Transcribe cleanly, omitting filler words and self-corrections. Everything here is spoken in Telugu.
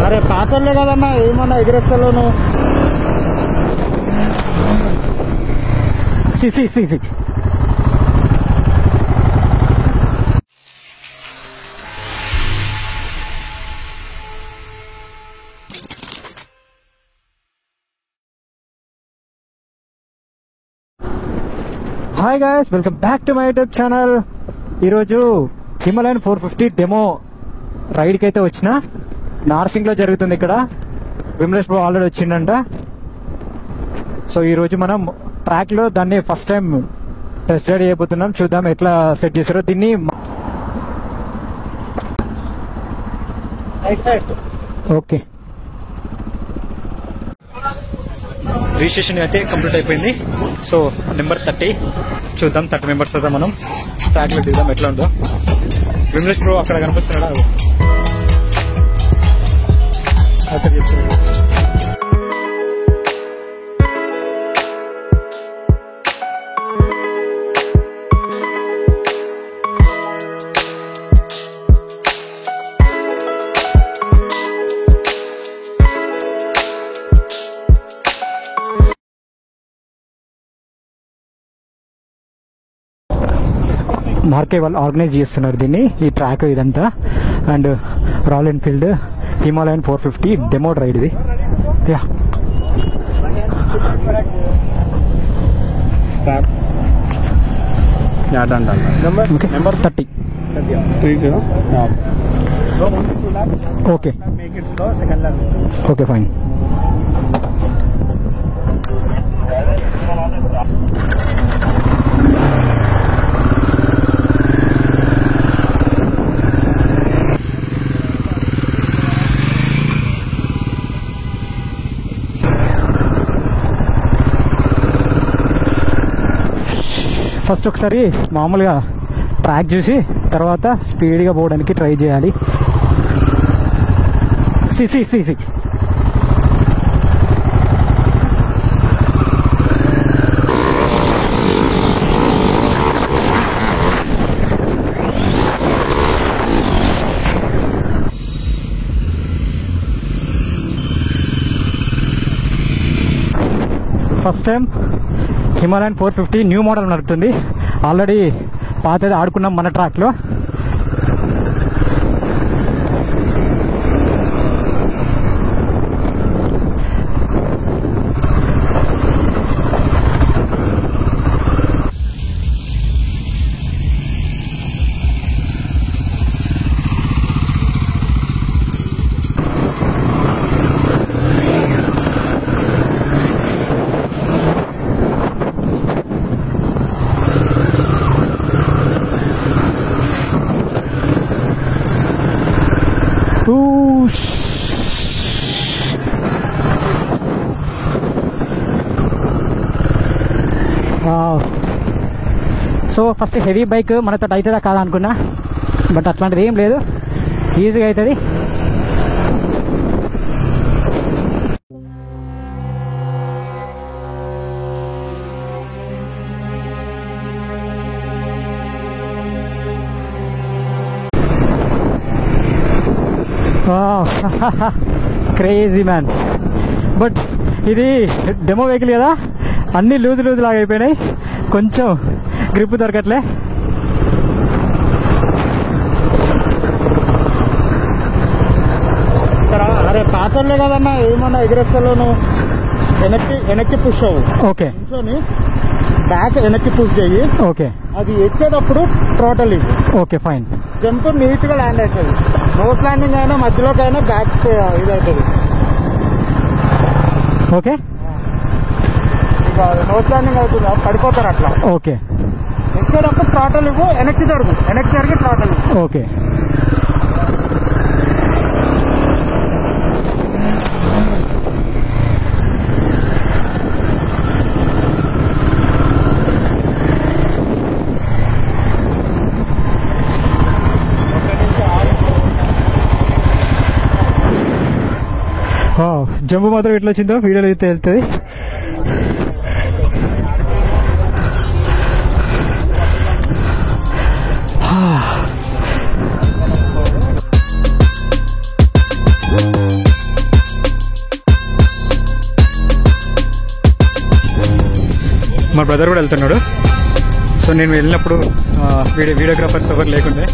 అరే పాతలే కదన్నా, ఏమన్నా ఎగిరేస్తలోను. Hi guys, welcome back to my YouTube channel. ఈరోజు హిమాలయన్ 450 డెమో రైడ్కి అయితే వచ్చిన. నార్సింగ్లో జరుగుతుంది. ఇక్కడ విమలేష్ బాబు ఆల్రెడీ వచ్చిండంట. సో ఈరోజు మనం ట్రాక్లో దాన్ని ఫస్ట్ టైం టెస్ట్ రైడ్ చేయబోతున్నాం. చూద్దాం ఎట్లా సెట్ చేశారో దీన్ని. ఓకే, రిజిస్ట్రేషన్ అయితే కంప్లీట్ అయిపోయింది. సో నెంబర్ 30 చూద్దాం. 30 మెంబర్స్ అయితే మనం ట్రాక్లో దిగుదాం. ఎట్లా ఉందో విమలేష్ బ్రో అక్కడ కనిపిస్తున్నాడా? అక్కడ చెప్తున్నాడు. మార్కే వాళ్ళు ఆర్గనైజ్ చేస్తున్నారు దీన్ని, ఈ ట్రాక్ ఇదంతా. And Royal Enfield Himalayan 450 demo ride ఇది. Yeah, number 30. Okay okay, fine. First ఒకసారి మామూలుగా ట్రాక్ చూసి తర్వాత స్పీడ్గా పోవడానికి ట్రై చేయాలి. సి first time Himalayan 450 new model నడుపుతుంది. ఆల్రెడీ పాతది ఆడుకున్నాం మన ట్రాక్లో. సో ఫస్ట్ హెవీ బైక్ మనతో అవుతుందా కాదా అనుకున్నా, బట్ అట్లాంటిది ఏం లేదు, ఈజీగా అవుతుంది. Crazy man. బట్ ఇది డెమో వెహికల్ కదా, అన్ని లూజ్ లాగా అయిపోయినాయి, కొంచెం గ్రిప్ దొరకట్లే. అరే పాతలే కదన్నా, ఏమన్నా ఎగిరేస్తలోను. వెనక్కి పుష్ అవ్వు. ఓకే, కూర్చొని బ్యాక్ వెనక్కి పుష్ చెయ్యి. ఓకే, అది ఎక్కేటప్పుడు టోటల్ ఇది. Okay, fine. జంప్ నీట్ గా ల్యాండ్ అవుతుంది. నోస్ ల్యాండింగ్ అయినా మధ్యలోకి అయినా బ్యాక్ ఇది అవుతుంది. ఓకే, నోస్ ల్యాండింగ్ అవుతుంది, పడిపోతారు అట్లా. ఓకే, ఎక్కేటప్పుడు టోటల్ ఇవ్వు, వెనక్కి జరిగి టోటల్ ఇవ్వు. ఓకే. జంబు మాత్రం ఎట్లా వచ్చిందో వీడియోలో అయితే వెళ్తుంది. మా బ్రదర్ కూడా వెళ్తున్నాడు. సో నేను వెళ్ళినప్పుడు వీడియోగ్రాఫర్స్ ఎవరు లేకుండే.